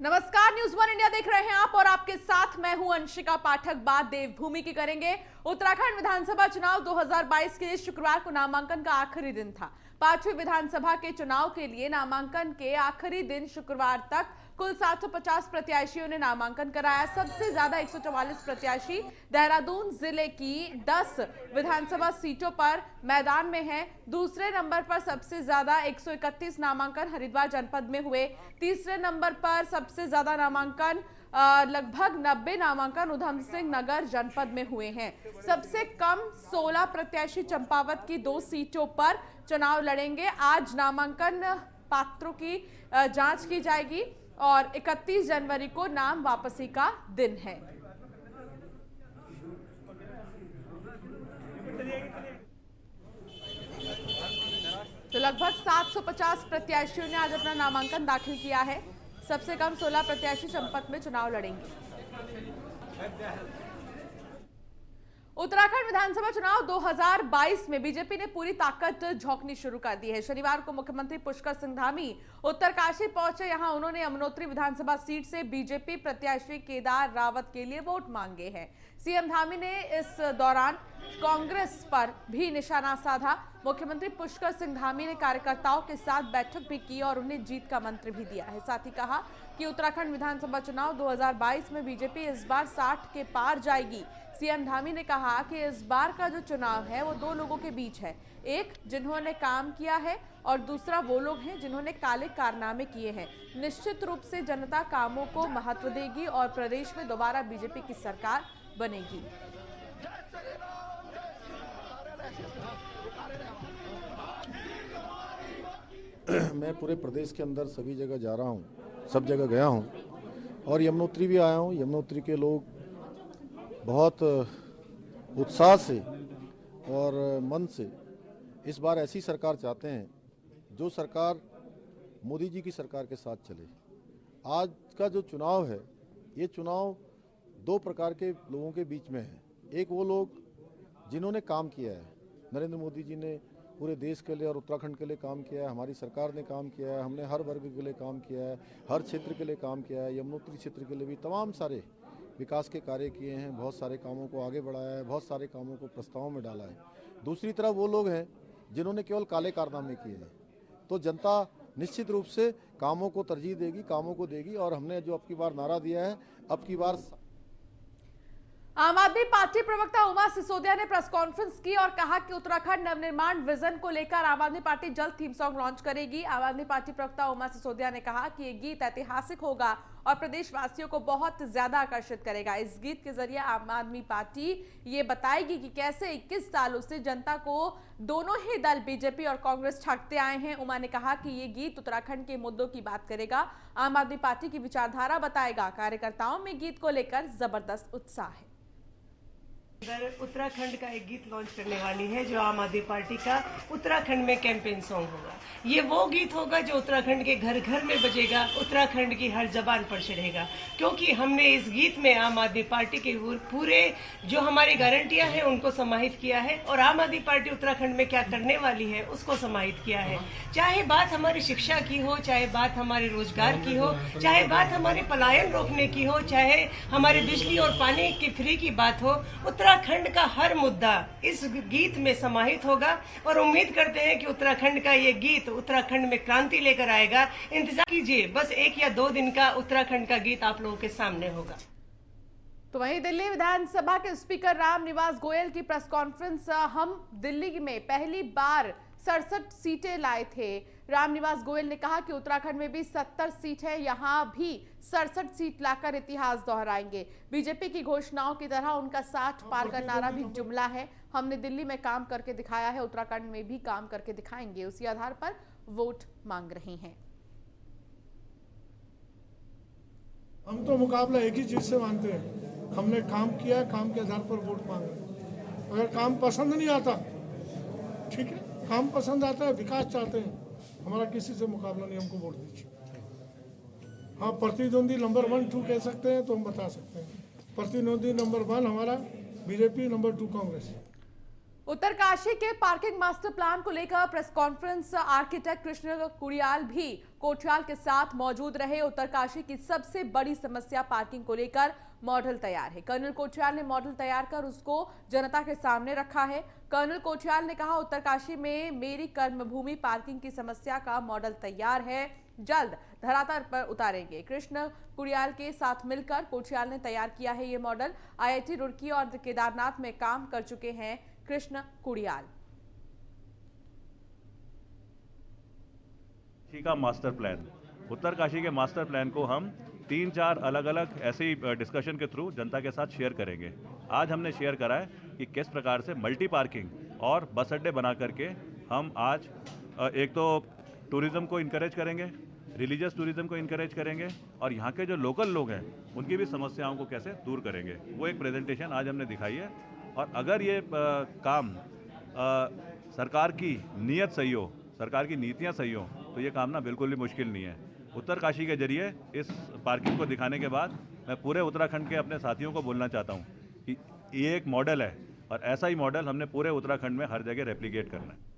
नमस्कार, news one India देख रहे हैं आप और आपके साथ मैं हूं अंशिका पाठक। बात देवभूमि की करेंगे। उत्तराखंड विधानसभा चुनाव 2022 के लिए शुक्रवार को नामांकन का आखिरी दिन था। 5वीं विधानसभा के चुनाव के लिए नामांकन के आखिरी दिन शुक्रवार तक कुल 750 प्रत्याशियों ने नामांकन कराया। सबसे ज्यादा 144 प्रत्याशी देहरादून जिले की 10 विधानसभा सीटों पर मैदान में हैं। दूसरे नंबर पर सबसे ज्यादा 131 नामांकन हरिद्वार जनपद में हुए। तीसरे नंबर पर सबसे ज्यादा नामांकन लगभग 90 नामांकन उधम सिंह नगर जनपद में हुए हैं। सबसे कम 16 प्रत्याशी चंपावत की 2 सीटों पर चुनाव लड़ेंगे। आज नामांकन पात्रों की जांच की जाएगी और 31 जनवरी को नाम वापसी का दिन है। तो लगभग 750 प्रत्याशियों ने आज अपना नामांकन दाखिल किया है। सबसे कम 16 प्रत्याशी चंपावत में चुनाव लड़ेंगे। उत्तराखंड विधानसभा चुनाव 2022 में बीजेपी ने पूरी ताकत झोंकनी शुरू कर दी है। शनिवार को मुख्यमंत्री पुष्कर सिंह धामी उत्तरकाशी पहुंचे। यहां उन्होंने यमुनोत्री विधानसभा सीट से बीजेपी प्रत्याशी केदार रावत के लिए वोट मांगे हैं। सीएम धामी ने इस दौरान कांग्रेस पर भी निशाना साधा। मुख्यमंत्री पुष्कर सिंह धामी ने कार्यकर्ताओं के साथ बैठक भी की और उन्हें जीत का मंत्र भी दिया है। साथ ही कहा कि उत्तराखंड विधानसभा चुनाव 2022 में बीजेपी इस बार 60 के पार जाएगी। सीएम धामी ने कहा कि इस बार का जो चुनाव है वो 2 लोगों के बीच है, एक जिन्होंने काम किया है और दूसरा वो लोग हैं जिन्होंने काले कारनामे किए हैं। निश्चित रूप से जनता कामों को महत्व देगी और प्रदेश में दोबारा बीजेपी की सरकार बनेगी। मैं पूरे प्रदेश के अंदर सभी जगह जा रहा हूँ, सब जगह गया हूँ और यमुनोत्री भी आया हूँ। यमुनोत्री के लोग बहुत उत्साह से और मन से इस बार ऐसी सरकार चाहते हैं जो सरकार मोदी जी की सरकार के साथ चले। आज का जो चुनाव है, ये चुनाव 2 प्रकार के लोगों के बीच में है। एक वो लोग जिन्होंने काम किया है, नरेंद्र मोदी जी ने पूरे देश के लिए और उत्तराखंड के लिए काम किया है, हमारी सरकार ने काम किया है, हमने हर वर्ग के लिए काम किया है, हर क्षेत्र के लिए काम किया है, यमुनोत्री क्षेत्र के लिए भी तमाम सारे विकास के कार्य किए हैं, बहुत सारे कामों को आगे बढ़ाया है, बहुत सारे कामों को प्रस्तावों में डाला है। दूसरी तरफ वो लोग हैं जिन्होंने केवल काले कारनामे किए हैं। तो जनता निश्चित रूप से कामों को तरजीह देगी, कामों को देगी और हमने जो अब की बार नारा दिया है, अब की बार आम आदमी पार्टी प्रवक्ता उमा सिसोदिया ने प्रेस कॉन्फ्रेंस की और कहा कि उत्तराखंड नवनिर्माण विजन को लेकर आम आदमी पार्टी जल्द थीम सॉन्ग लॉन्च करेगी। आम आदमी पार्टी प्रवक्ता उमा सिसोदिया ने कहा कि ये गीत ऐतिहासिक होगा और प्रदेशवासियों को बहुत ज्यादा आकर्षित करेगा। इस गीत के जरिए आम आदमी पार्टी ये बताएगी कि कैसे 21 सालों से जनता को दोनों ही दल बीजेपी और कांग्रेस ठगते आए हैं। उमा ने कहा कि ये गीत उत्तराखंड के मुद्दों की बात करेगा, आम आदमी पार्टी की विचारधारा बताएगा। कार्यकर्ताओं में गीत को लेकर जबरदस्त उत्साह है। उत्तराखंड का एक गीत लॉन्च करने वाली है जो आम आदमी पार्टी का उत्तराखंड में कैंपेन सॉन्ग होगा। ये वो गीत होगा जो उत्तराखंड के घर घर में बजेगा, उत्तराखंड की हर जबान पर चढ़ेगा, क्योंकि हमने इस गीत में आम आदमी पार्टी के पूरे जो हमारी गारंटियां हैं उनको समाहित किया है और आम आदमी पार्टी उत्तराखंड में क्या करने वाली है उसको समाहित किया है। चाहे बात हमारी शिक्षा की हो, चाहे बात हमारे रोजगार की हो, चाहे बात हमारे पलायन रोकने की हो, चाहे हमारे बिजली और पानी की फ्री की बात हो, उत्तराखंड का हर मुद्दा इस गीत में समाहित होगा और उम्मीद करते हैं कि उत्तराखंड का ये गीत उत्तराखंड में क्रांति लेकर आएगा। इंतजार कीजिए, बस 1 या 2 दिन का उत्तराखंड का गीत आप लोगों के सामने होगा। तो वहीं दिल्ली विधानसभा के स्पीकर रामनिवास गोयल की प्रेस कॉन्फ्रेंस। हम दिल्ली में पहली बार 67 सीटें लाए थे। रामनिवास गोयल ने कहा कि उत्तराखंड में भी 70 सीट है, यहां भी 67 सीट लाकर इतिहास दोहराएंगे। बीजेपी की घोषणाओं की तरह उनका 60 पार का नारा भी जुमला है। हमने दिल्ली में काम करके दिखाया है, उत्तराखंड में भी काम करके दिखाएंगे। उसी आधार पर वोट मांग रहे हैं। हम तो मुकाबला एक ही चीज से मानते हैं, हमने काम किया, काम के आधार पर वोट मांग रहे हैं। अगर काम पसंद नहीं आता, ठीक है, काम पसंद आता है, विकास चाहते हैं, हमारा किसी से मुकाबला नहीं, हमको वोट दीजिए। हाँ, प्रतिद्वंदी नंबर 1, 2 कह सकते हैं तो हम बता सकते हैं। प्रतिद्वंदी नंबर 1 हमारा बीजेपी, नंबर 2 कांग्रेस। उत्तरकाशी के पार्किंग मास्टर प्लान को लेकर press conference architect Krishna Kudiyal भी कोठियाल के साथ मौजूद रहे। उत्तरकाशी की सबसे बड़ी समस्या पार्किंग को लेकर मॉडल तैयार है। कर्नल कोठियाल ने मॉडल तैयार कर उसको जनता के सामने रखा है। कर्नल कोठियाल ने कहा, उत्तरकाशी में मेरी कर्मभूमि पार्किंग की समस्या का मॉडल तैयार है, जल्द धरातल पर उतारेंगे। कृष्ण कुड़ियाल के साथ मिलकर कोठियाल ने तैयार किया है ये मॉडल। IIT रुड़की और केदारनाथ में काम कर चुके हैं कृष्ण कुड़ियाल। का मास्टर प्लान, उत्तरकाशी के मास्टर प्लान को हम 3-4 अलग अलग ऐसे ही डिस्कशन के थ्रू जनता के साथ शेयर करेंगे। आज हमने शेयर करा है कि किस प्रकार से मल्टी पार्किंग और बस अड्डे बना करके हम आज एक तो टूरिज्म को इनकरेज करेंगे, रिलीजियस टूरिज्म को इनकरेज करेंगे और यहाँ के जो लोकल लोग हैं उनकी भी समस्याओं को कैसे दूर करेंगे, वो एक प्रेजेंटेशन आज हमने दिखाई है। और अगर ये काम सरकार की नीयत सही हो, सरकार की नीतियाँ सही हो, तो ये काम ना बिल्कुल भी मुश्किल नहीं है। उत्तरकाशी के जरिए इस पार्किंग को दिखाने के बाद मैं पूरे उत्तराखंड के अपने साथियों को बोलना चाहता हूँ कि ये एक मॉडल है और ऐसा ही मॉडल हमने पूरे उत्तराखंड में हर जगह रेप्लिकेट करना है।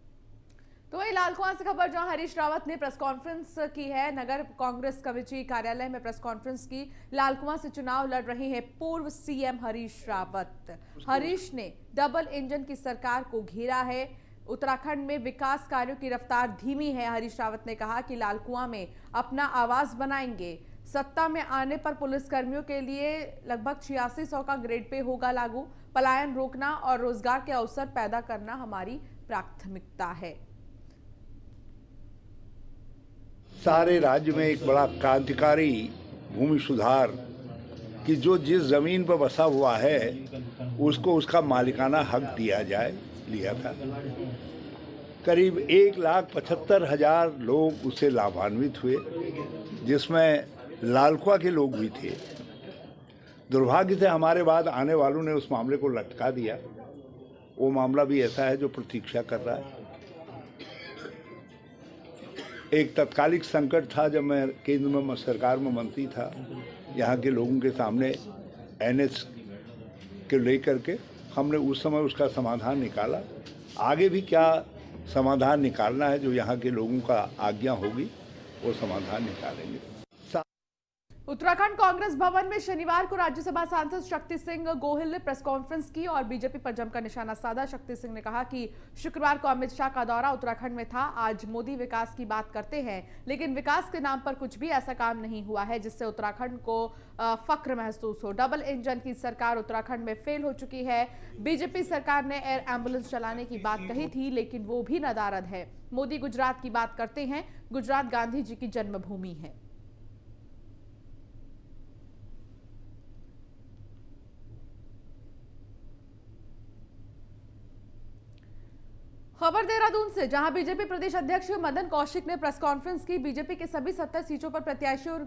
तो वही लाल कुआं से खबर, जहां हरीश रावत ने प्रेस कॉन्फ्रेंस की है। नगर कांग्रेस कमेटी कार्यालय में प्रेस कॉन्फ्रेंस की। लाल कुआं से चुनाव लड़ रहे हैं पूर्व CM हरीश रावत। हरीश ने डबल इंजन की सरकार को घेरा है। उत्तराखंड में विकास कार्यों की रफ्तार धीमी है। हरीश रावत ने कहा कि लाल कुआं में अपना आवाज बनाएंगे। सत्ता में आने पर पुलिसकर्मियों के लिए लगभग 8600 का ग्रेड पे होगा लागू। पलायन रोकना और रोजगार के अवसर पैदा करना हमारी प्राथमिकता है। सारे राज्य में एक बड़ा क्रांतिकारी भूमि सुधार कि जो जिस जमीन पर बसा हुआ है उसको उसका मालिकाना हक दिया जाए, लिया था। करीब 1,75,000 लोग उससे लाभान्वित हुए, जिसमें लाल कुआं के लोग भी थे। दुर्भाग्य से हमारे बाद आने वालों ने उस मामले को लटका दिया। वो मामला भी ऐसा है जो प्रतीक्षा कर रहा है। एक तत्कालिक संकट था जब मैं केंद्र में सरकार में मंत्री था। यहाँ के लोगों के सामने NH के लेकर के हमने उस समय उसका समाधान निकाला। आगे भी क्या समाधान निकालना है, जो यहाँ के लोगों का आज्ञा होगी वो समाधान निकालेंगे। उत्तराखंड कांग्रेस भवन में शनिवार को राज्यसभा सांसद शक्ति सिंह गोहिल ने प्रेस कॉन्फ्रेंस की और बीजेपी पर जमकर निशाना साधा। शक्ति सिंह ने कहा कि शुक्रवार को अमित शाह का दौरा उत्तराखंड में था। आज मोदी विकास की बात करते हैं, लेकिन विकास के नाम पर कुछ भी ऐसा काम नहीं हुआ है जिससे उत्तराखंड को फक्र महसूस हो। डबल इंजन की सरकार उत्तराखंड में फेल हो चुकी है। बीजेपी सरकार ने एयर एम्बुलेंस चलाने की बात कही थी, लेकिन वो भी नदारद है। मोदी गुजरात की बात करते हैं। गुजरात गांधी जी की जन्मभूमि है। खबर देहरादून से, जहां बीजेपी प्रदेश अध्यक्ष मदन कौशिक ने प्रेस कॉन्फ्रेंस की। बीजेपी के सभी 70 सीटों पर प्रत्याशियों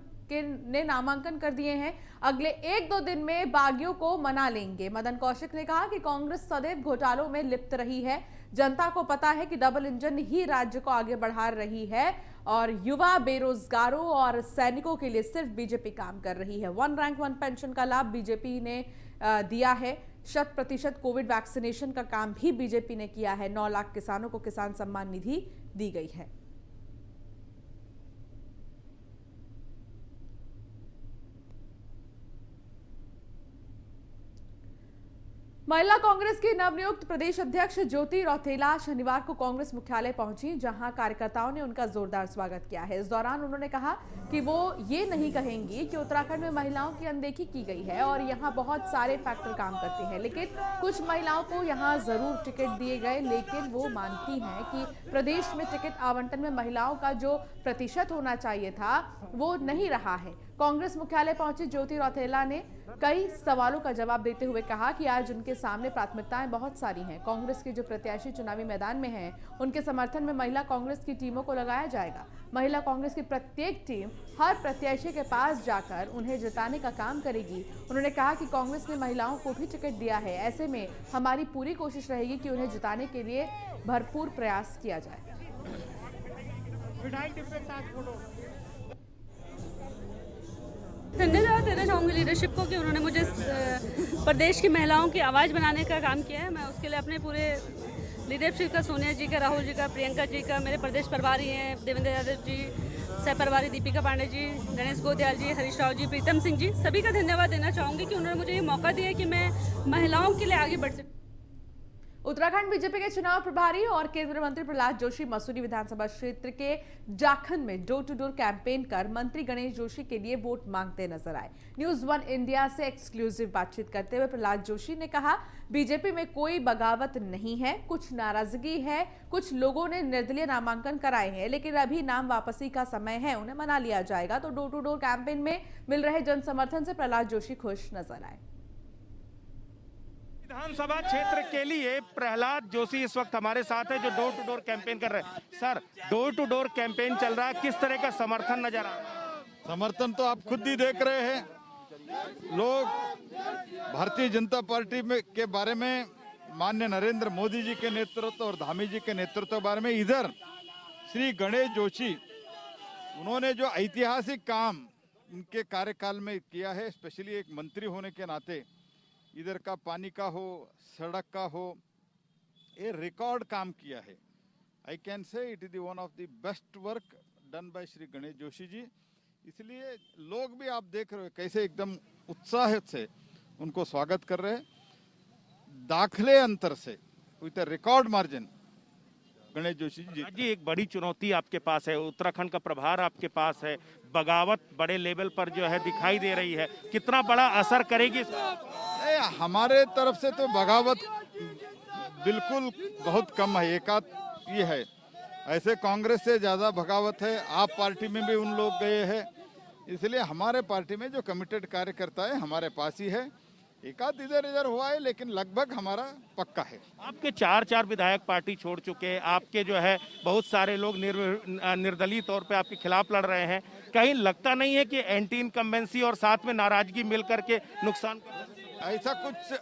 ने नामांकन कर दिए हैं। अगले 1-2 दिन में बागियों को मना लेंगे। मदन कौशिक ने कहा कि कांग्रेस सदैव घोटालों में लिप्त रही है। जनता को पता है कि डबल इंजन ही राज्य को आगे बढ़ा रही है और युवा, बेरोजगारों और सैनिकों के लिए सिर्फ बीजेपी काम कर रही है। 1 रैंक 1 पेंशन का लाभ बीजेपी ने दिया है। 100% कोविड वैक्सीनेशन का काम भी बीजेपी ने किया है। 9 लाख किसानों को किसान सम्मान निधि दी गई है। महिला कांग्रेस की नवनियुक्त प्रदेश अध्यक्ष ज्योति रौतेला शनिवार को कांग्रेस मुख्यालय पहुंची, जहां कार्यकर्ताओं ने उनका जोरदार स्वागत किया है। इस दौरान उन्होंने कहा कि वो ये नहीं कहेंगी कि उत्तराखंड में महिलाओं की अनदेखी की गई है और यहां बहुत सारे फैक्टर काम करते हैं, लेकिन कुछ महिलाओं को यहां जरूर टिकट दिए गए। लेकिन वो मानती हैं कि प्रदेश में टिकट आवंटन में महिलाओं का जो प्रतिशत होना चाहिए था वो नहीं रहा है। कांग्रेस मुख्यालय पहुंची ज्योति रौतेला ने कई सवालों का जवाब देते हुए कहा कि आज उनके सामने प्राथमिकताएं बहुत सारी हैं। कांग्रेस के जो प्रत्याशी चुनावी मैदान में हैं, उनके समर्थन में महिला कांग्रेस की टीमों को लगाया जाएगा। महिला कांग्रेस की प्रत्येक टीम हर प्रत्याशी के पास जाकर उन्हें जिताने का काम करेगी। उन्होंने कहा कि कांग्रेस ने महिलाओं को भी टिकट दिया है, ऐसे में हमारी पूरी कोशिश रहेगी कि उन्हें जिताने के लिए भरपूर प्रयास किया जाए। धन्यवाद देना चाहूँगी लीडरशिप को कि उन्होंने मुझे प्रदेश की महिलाओं की आवाज़ बनाने का काम किया है। मैं उसके लिए अपने पूरे लीडरशिप का सोनिया जी का, राहुल जी का, प्रियंका जी का, मेरे प्रदेश प्रभारी हैं देवेंद्र यादव जी, सह प्रभारी दीपिका पांडे जी, गणेश गोदयाल जी, हरीश राव जी, प्रीतम सिंह जी, सभी का धन्यवाद देना चाहूँगी कि उन्होंने मुझे ये मौका दिया कि मैं महिलाओं के लिए आगे बढ़ सकूँ। उत्तराखंड बीजेपी के चुनाव प्रभारी और केंद्रीय मंत्री प्रहलाद जोशी मसूरी विधानसभा क्षेत्र के जाखन में डोर टू डोर कैंपेन कर मंत्री गणेश जोशी के लिए वोट मांगते नजर आए। न्यूज 1 इंडिया से एक्सक्लूसिव बातचीत करते हुए प्रहलाद जोशी ने कहा, बीजेपी में कोई बगावत नहीं है, कुछ नाराजगी है, कुछ लोगों ने निर्दलीय नामांकन कराए हैं, लेकिन अभी नाम वापसी का समय है, उन्हें मना लिया जाएगा। तो डोर टू डोर कैंपेन में मिल रहे जन समर्थन से प्रहलाद जोशी खुश नजर आए। विधानसभा क्षेत्र के लिए प्रहलाद जोशी इस वक्त हमारे साथ है, जो डोर टू डोर कैंपेन कर रहे हैं। Sir, door to door campaign चल रहा है, किस तरह का समर्थन नजर आ रहा है? समर्थन तो आप खुद ही देख रहे हैं। लोग भारतीय जनता पार्टी में के बारे में, माननीय नरेंद्र मोदी जी के नेतृत्व और धामी जी के नेतृत्व के बारे में, इधर श्री गणेश जोशी, उन्होंने जो ऐतिहासिक काम इनके कार्यकाल में किया है, स्पेशली एक मंत्री होने के नाते, इधर का पानी का हो, सड़क का हो, ये रिकॉर्ड काम किया है। I can say it is one of the best work done by Shri Ganesh Joshi ji. इसलिए लोग भी आप देख रहे हो कैसे एकदम उत्साह से उनको स्वागत कर रहे हैं। दाखिले अंतर से with a record margin Ganesh Joshi ji. एक बड़ी चुनौती आपके पास है, उत्तराखंड का प्रभार आपके पास है, बगावत बड़े लेवल पर जो है दिखाई दे रही है, कितना बड़ा असर करेगी? हमारे तरफ से तो बगावत बिल्कुल बहुत कम है, एकाध ये है। ऐसे कांग्रेस से ज्यादा बगावत है, आप पार्टी में भी उन लोग गए हैं, इसलिए हमारे पार्टी में जो कमिटेड कार्यकर्ता है हमारे पास ही है। एकाध इधर इधर हुआ है, लेकिन लगभग हमारा पक्का है। आपके चार विधायक पार्टी छोड़ चुके हैं, आपके जो है बहुत सारे लोग निर्दलीय तौर पे आपके खिलाफ लड़ रहे हैं। कहीं लगता नहीं है कि एंटी इनकम्बेंसी और साथ में नाराजगी मिल करके नुकसान कर? ऐसा कुछ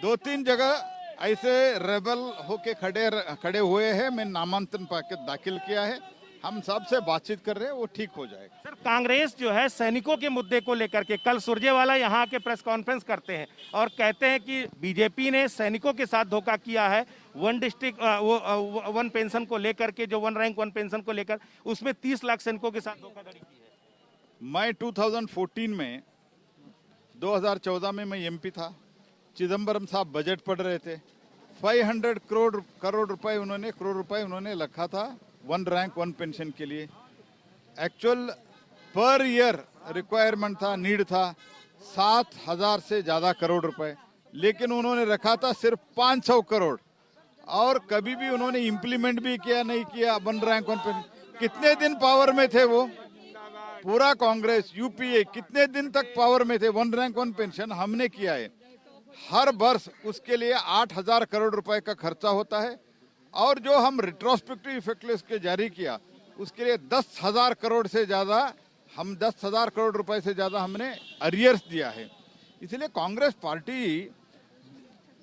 2-3 जगह ऐसे रेबल होके खड़े हुए हैं। मैं नामांकन पाकर दाखिल किया है, हम सबसे बातचीत कर रहे हैं, वो ठीक हो जाएगा। सर, कांग्रेस जो है सैनिकों के मुद्दे को लेकर के कल सुरजेवाला यहाँ के प्रेस कॉन्फ्रेंस करते हैं और कहते हैं कि बीजेपी ने सैनिकों के साथ धोखा किया है। वन पेंशन को लेकर के, जो 1 रैंक 1 पेंशन को लेकर, उसमें 30 लाख सैनिकों के साथ धोखाधड़ी की है। मैं 2014 में 2014 में मैं एमपी था। चिदम्बरम साहब बजट पढ़ रहे थे। 500 करोड़ रुपए उन्होंने रखा था 1 रैंक 1 पेंशन के लिए। एक्चुअल पर ईयर रिक्वायरमेंट था, नीड था 7,000 से ज़्यादा करोड़ रुपए, लेकिन उन्होंने रखा था सिर्फ 500 करोड़, और कभी भी उन्होंने इम्प्लीमेंट भी किया नहीं किया 1 रैंक 1 पेंशन। कितने दिन पावर में थे वो? पूरा कांग्रेस यूपीए कितने दिन तक पावर में थे? 1 रैंक 1 पेंशन हमने किया है। हर वर्ष उसके लिए 8,000 करोड़ रुपए का खर्चा होता है, और जो हम रिट्रोस्पेक्टिव इफेक्ट के जारी किया उसके लिए 10,000 करोड़ से ज्यादा, हम 10,000 करोड़ रुपए से ज्यादा हमने अरियर्स दिया है। इसलिए कांग्रेस पार्टी,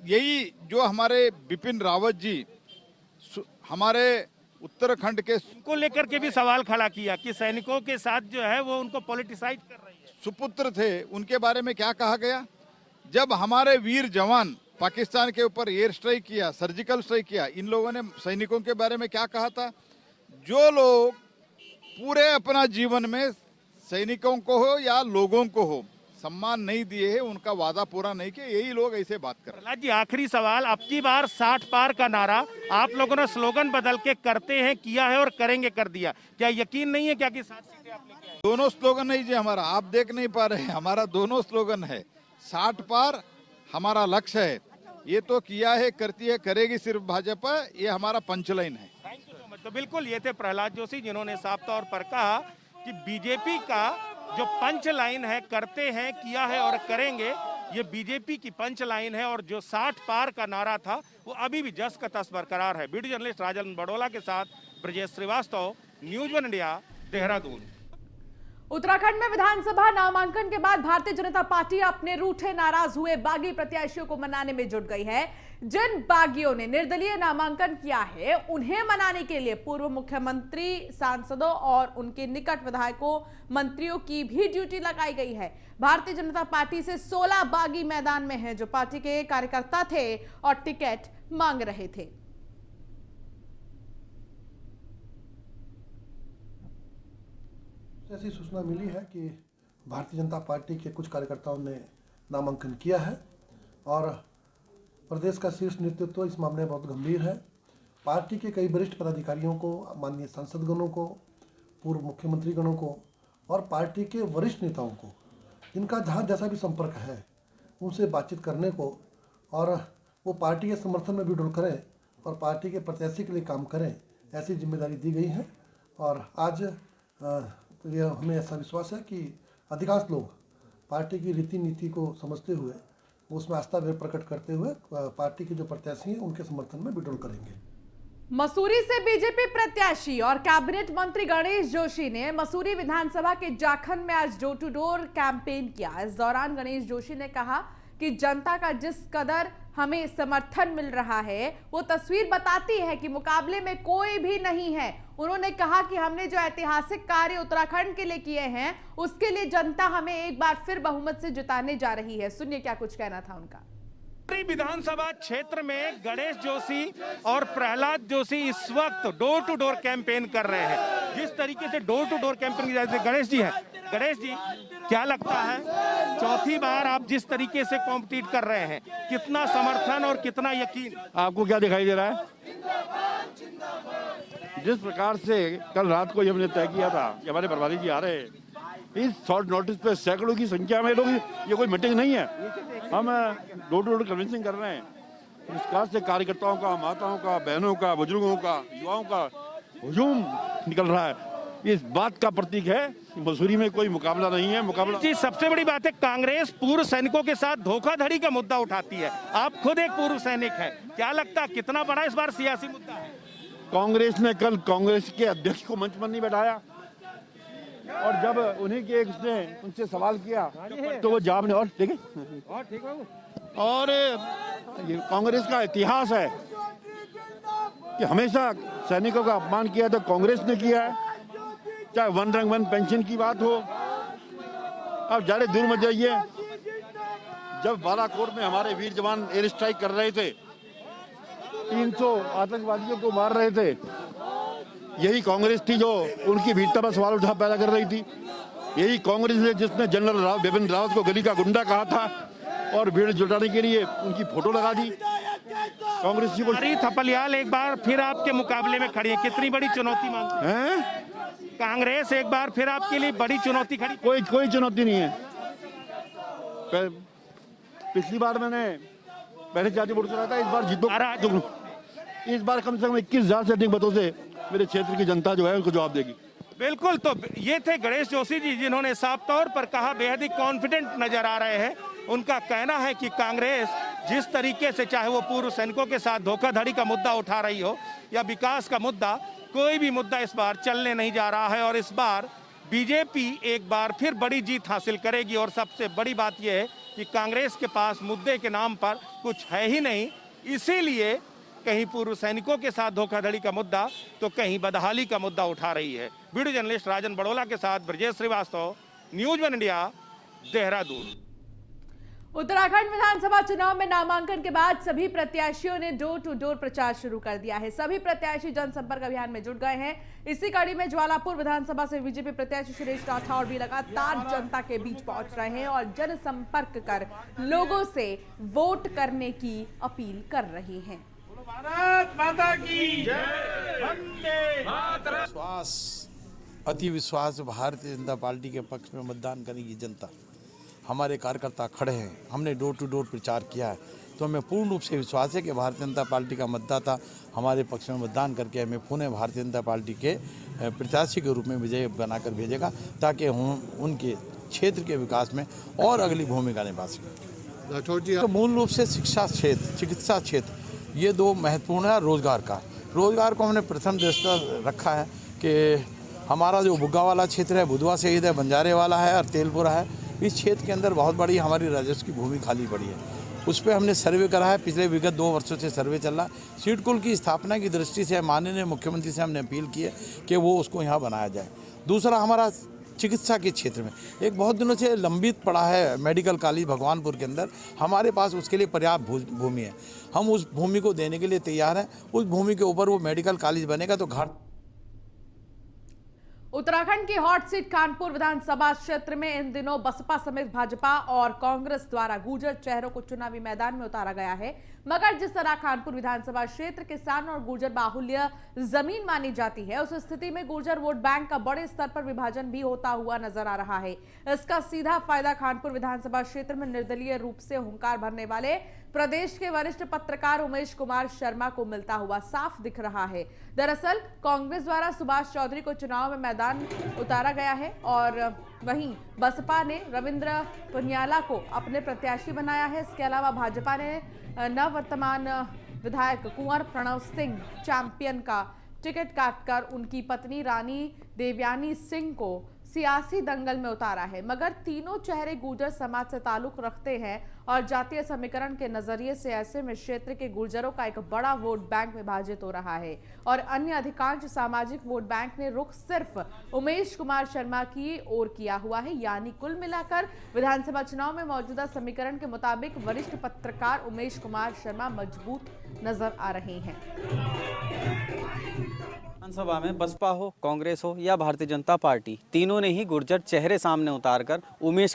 यही जो हमारे बिपिन रावत जी हमारे उत्तराखंड के को लेकर के भी सवाल खड़ा किया कि सैनिकों के साथ जो है वो उनको पॉलिटिसाइज कर रही है। सुपुत्र थे, उनके बारे में क्या कहा गया? जब हमारे वीर जवान पाकिस्तान के ऊपर एयर स्ट्राइक किया, सर्जिकल स्ट्राइक किया, इन लोगों ने सैनिकों के बारे में क्या कहा था? जो लोग पूरे अपना जीवन में सैनिकों को हो या लोगों को हो सम्मान नहीं दिए हैं, उनका वादा पूरा नहीं किया, यही लोग ऐसे बात कर रहे हैं। प्रहलाद जी, आखिरी सवाल, अब की बार 60 पार का नारा आप लोगों ने स्लोगन बदल के करते हैं, किया है और करेंगे कर दिया, क्या यकीन नहीं है क्या कि 7 सीटें आप लेके आए? दोनों स्लोगन नहीं जी हमारा, आप देख नहीं पा रहे हैं, हमारा दोनों स्लोगन है। 60 पार हमारा लक्ष्य है, ये तो किया है, करती है, करेगी सिर्फ भाजपा, ये हमारा पंचलाइन है। Thank you so much. तो बिल्कुल ये थे प्रहलाद जोशी, जिन्होंने साफ तौर पर कहा कि बीजेपी का जो पंच लाइन है, करते हैं, किया है और करेंगे, ये बीजेपी की पंच लाइन है, और जो 60 पार का नारा था वो अभी भी जस का तस बरकरार है। वीडियो जर्नलिस्ट राजन बड़ोला के साथ ब्रजेश श्रीवास्तव, न्यूज 1 इंडिया, देहरादून। उत्तराखंड में विधानसभा नामांकन के बाद भारतीय जनता पार्टी अपने रूठे नाराज हुए बागी प्रत्याशियों को मनाने में जुट गई है। जिन बागियों ने निर्दलीय नामांकन किया है, उन्हें मनाने के लिए पूर्व मुख्यमंत्री, सांसदों और उनके निकट विधायकों, मंत्रियों की भी ड्यूटी लगाई गई है। भारतीय जनता पार्टी से 16 बागी मैदान में हैं, जो पार्टी के कार्यकर्ता थे और टिकट मांग रहे थे। ऐसी सूचना मिली है कि भारतीय जनता पार्टी के कुछ कार्यकर्ताओं ने नामांकन किया है और प्रदेश का शीर्ष नेतृत्व इस मामले में बहुत गंभीर है। पार्टी के कई वरिष्ठ पदाधिकारियों को, माननीय सांसदगणों को, पूर्व मुख्यमंत्री गणों को और पार्टी के वरिष्ठ नेताओं को, इनका जहाँ जैसा भी संपर्क है उनसे बातचीत करने को और वो पार्टी के समर्थन में विड्रॉल करें और पार्टी के प्रत्याशी के लिए काम करें, ऐसी जिम्मेदारी दी गई है। और आज ये हमें ऐसा विश्वास है कि अधिकांश लोग पार्टी की रीति नीति को समझते हुए, उसमें आस्था प्रकट करते हुए पार्टी के जो प्रत्याशी हैं उनके समर्थन में विड्रॉल करेंगे। मसूरी से बीजेपी प्रत्याशी और कैबिनेट मंत्री गणेश जोशी ने मसूरी विधानसभा के जाखन में आज डोर टू डोर कैंपेन किया। इस दौरान गणेश जोशी ने कहा कि जनता का जिस कदर हमें समर्थन मिल रहा है वो तस्वीर बताती है कि मुकाबले में कोई भी नहीं है। उन्होंने कहा कि हमने जो ऐतिहासिक कार्य उत्तराखंड के लिए किए हैं उसके लिए जनता हमें एक बार फिर बहुमत से जिताने जा रही है। सुनिए क्या कुछ कहना था उनका। विधानसभा क्षेत्र में गणेश जोशी और प्रहलाद जोशी इस वक्त डोर टू डोर कैंपेन कर रहे हैं। जिस तरीके से डोर टू डोर कैंपेन की जाती है, गणेश जी है, गणेश जी क्या लगता है चौथी बार आप जिस तरीके से कॉम्पिटिट कर रहे हैं, कितना समर्थन और कितना यकीन आपको क्या दिखाई दे रहा है? जिस प्रकार से कल रात को हमने तय किया था कि हमारे प्रभारी जी आ रहे हैं, इस शॉर्ट नोटिस पे सैकड़ों की संख्या में लोग, ये कोई मीटिंग नहीं है, हम डोर टू डोर कन्विंसिंग कर रहे हैं। इस प्रकार से कार्यकर्ताओं का, माताओं का, बहनों का, बुजुर्गों का, युवाओं का हुजूम निकल रहा है। इस बात का प्रतीक है कि मसूरी में कोई मुकाबला नहीं है। मुकाबला जी, सबसे बड़ी बात है कांग्रेस पूर्व सैनिकों के साथ धोखाधड़ी का मुद्दा उठाती है। आप खुद एक पूर्व सैनिक हैं, क्या लगता है कितना बड़ा इस बार सियासी मुद्दा है? कांग्रेस ने कल कांग्रेस के अध्यक्ष को मंच पर नहीं बैठाया और जब उन्हीं के एक उसने उनसे सवाल किया तो वो जवाब ने और देखे और ये कांग्रेस का इतिहास है कि हमेशा सैनिकों का अपमान किया तो कांग्रेस ने किया है, चाहे वन रंग वन पेंशन की बात हो। अब ज़्यादा दूर मत जाइए, जब बालाकोट में हमारे वीर जवान एयर स्ट्राइक कर रहे थे, 300 आतंकवादियों को मार रहे थे, यही कांग्रेस थी जो उनकी वीरता पर सवाल उठा पैदा कर रही थी। यही कांग्रेस है जिसने जनरल बिपिन रावत को गली का गुंडा कहा था और भीड़ जुटाने के लिए उनकी फोटो लगा दी। कांग्रेस जी को थपलियाल एक बार फिर आपके मुकाबले में खड़ी है, कितनी बड़ी चुनौती मानते हैं? कांग्रेस एक बार फिर आपके लिए बड़ी चुनौती खड़ी? कोई चुनौती नहीं है। पिछली बार मैंने पहले जाति वोट चला था, इस बार जीतो। इस बार कम से कम 21,000 से अधिक मतों से मेरे क्षेत्र की जनता जो है उनको जवाब देगी। बिल्कुल, तो ये थे गणेश जोशी जी जिन्होंने साफ तौर पर कहा, बेहद ही कॉन्फिडेंट नजर आ रहे हैं। उनका कहना है कि कांग्रेस जिस तरीके से, चाहे वो पूर्व सैनिकों के साथ धोखाधड़ी का मुद्दा उठा रही हो या विकास का मुद्दा, कोई भी मुद्दा इस बार चलने नहीं जा रहा है और इस बार बीजेपी एक बार फिर बड़ी जीत हासिल करेगी। और सबसे बड़ी बात यह है कि कांग्रेस के पास मुद्दे के नाम पर कुछ है ही नहीं, इसीलिए कहीं पूर्व सैनिकों के साथ धोखाधड़ी का मुद्दा तो कहीं बदहाली का मुद्दा उठा रही है। वीडियो जर्नलिस्ट राजन बड़ोला के साथ Brajesh Srivastava, news one India, Dehradun. Uttarakhand विधानसभा चुनाव में नामांकन के बाद सभी प्रत्याशियों ने डोर टू डोर प्रचार शुरू कर दिया है। सभी प्रत्याशी जनसंपर्क अभियान में जुट गए हैं। इसी कड़ी में ज्वालापुर विधानसभा से बीजेपी प्रत्याशी सुरेश राठौर भी लगातार जनता के बीच पहुंच रहे हैं और जनसंपर्क कर लोगों से वोट करने की अपील कर रहे हैं। भारत माता की जय, वंदे मातरम। विश्वास, अति विश्वास भारतीय जनता पार्टी के पक्ष में मतदान करेगी जनता। हमारे कार्यकर्ता खड़े हैं, हमने डोर टू डोर प्रचार किया है, तो हमें पूर्ण रूप से विश्वास है कि भारतीय जनता पार्टी का मतदाता हमारे पक्ष में मतदान करके हमें पुनः भारतीय जनता पार्टी के प्रत्याशी के रूप में विजय बनाकर भेजेगा, ताकि हम उनके क्षेत्र के विकास में और अगली भूमिका निभा सकें। राठौर जी, तो मूल रूप से शिक्षा क्षेत्र, चिकित्सा क्षेत्र, ये दो महत्वपूर्ण है। रोजगार को हमने प्रथम दृष्टि रखा है कि हमारा जो बुग्गा वाला क्षेत्र है, बुधवा शहीद है, बंजारे वाला है और तेलपुरा है, इस क्षेत्र के अंदर बहुत बड़ी हमारी राजस्व की भूमि खाली पड़ी है। उस पर हमने सर्वे करा है, पिछले विगत 2 वर्षों से सर्वे चल रहा है। सीडकुल की स्थापना की दृष्टि से माननीय मुख्यमंत्री से हमने अपील की है कि वो उसको यहाँ बनाया जाए। दूसरा, हमारा चिकित्सा के क्षेत्र में एक बहुत दिनों से लंबित पड़ा है मेडिकल कॉलेज भगवानपुर के अंदर, हमारे पास उसके लिए पर्याप्त भूमि है, हम उस भूमि को देने के लिए तैयार हैं। उस भूमि के ऊपर वो मेडिकल कॉलेज बनेगा तो घाट। उत्तराखंड की हॉट सीट कानपुर विधानसभा क्षेत्र में इन दिनों बसपा समेत भाजपा और कांग्रेस द्वारा गुर्जर चेहरों को चुनावी मैदान में उतारा गया है। मगर जिस तरह कानपुर विधानसभा क्षेत्र किसान और गुर्जर बाहुल्य जमीन मानी जाती है, उस स्थिति में गुर्जर वोट बैंक का बड़े स्तर पर विभाजन भी होता हुआ नजर आ रहा है। इसका सीधा फायदा कानपुर विधानसभा क्षेत्र में निर्दलीय रूप से हुंकार भरने वाले प्रदेश के वरिष्ठ पत्रकार उमेश कुमार शर्मा को मिलता हुआ साफ दिख रहा है। दरअसल कांग्रेस द्वारा सुभाष चौधरी को चुनाव में मैदान उतारा गया है और वहीं बसपा ने रविंद्र पुनियाला को अपने प्रत्याशी बनाया है। इसके अलावा भाजपा ने नववर्तमान विधायक कुंवर प्रणव सिंह चैंपियन का टिकट काटकर उनकी पत्नी रानी देवयानी सिंह को सियासी दंगल में उतारा है। मगर तीनों चेहरे गुर्जर समाज से ताल्लुक रखते हैं और जातीय समीकरण के नजरिए से ऐसे में क्षेत्र के गुर्जरों का एक बड़ा वोट बैंक विभाजित हो रहा है और अन्य अधिकांश सामाजिक वोट बैंक ने रुख सिर्फ उमेश कुमार शर्मा की ओर किया हुआ है। यानी कुल मिलाकर विधानसभा चुनाव में मौजूदा समीकरण के मुताबिक वरिष्ठ पत्रकार उमेश कुमार शर्मा मजबूत नजर आ रहे हैं। विधानसभा में बसपा हो, कांग्रेस हो या भारतीय जनता पार्टी, तीनों ने ही गुर्जर चेहरे सामने उतारकर उमेश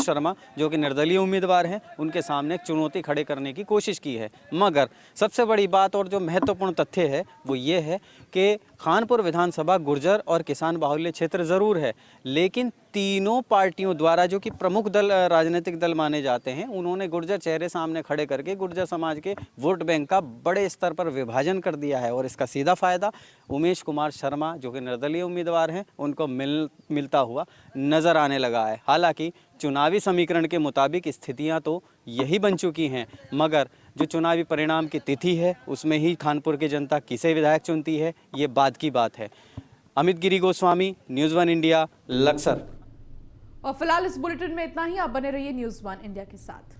शर्मा जो कि निर्दलीय उम्मीदवार हैं, उनके सामने एक चुनौती खड़े करने की कोशिश की है। मगर सबसे बड़ी बात और जो महत्वपूर्ण तथ्य है वो ये है कि कानपुर विधानसभा गुर्जर और किसान बाहुल्य क्षेत्र ज़रूर है, लेकिन तीनों पार्टियों द्वारा जो कि प्रमुख दल राजनीतिक दल माने जाते हैं, उन्होंने गुर्जर चेहरे सामने खड़े करके गुर्जर समाज के वोट बैंक का बड़े स्तर पर विभाजन कर दिया है और इसका सीधा फायदा उमेश कुमार शर्मा जो कि निर्दलीय उम्मीदवार हैं उनको मिलता हुआ नजर आने लगा है। हालांकि चुनावी समीकरण के मुताबिक स्थितियां तो यही बन चुकी हैं, मगर जो चुनावी परिणाम की तिथि है उसमें ही कानपुर की जनता किसे विधायक चुनती है, ये बाद की बात है। अमित गिरी गोस्वामी, न्यूज़ 1 इंडिया, लक्सर। और फिलहाल इस बुलेटिन में इतना ही। आप बने रहिए न्यूज़ 1 इंडिया के साथ।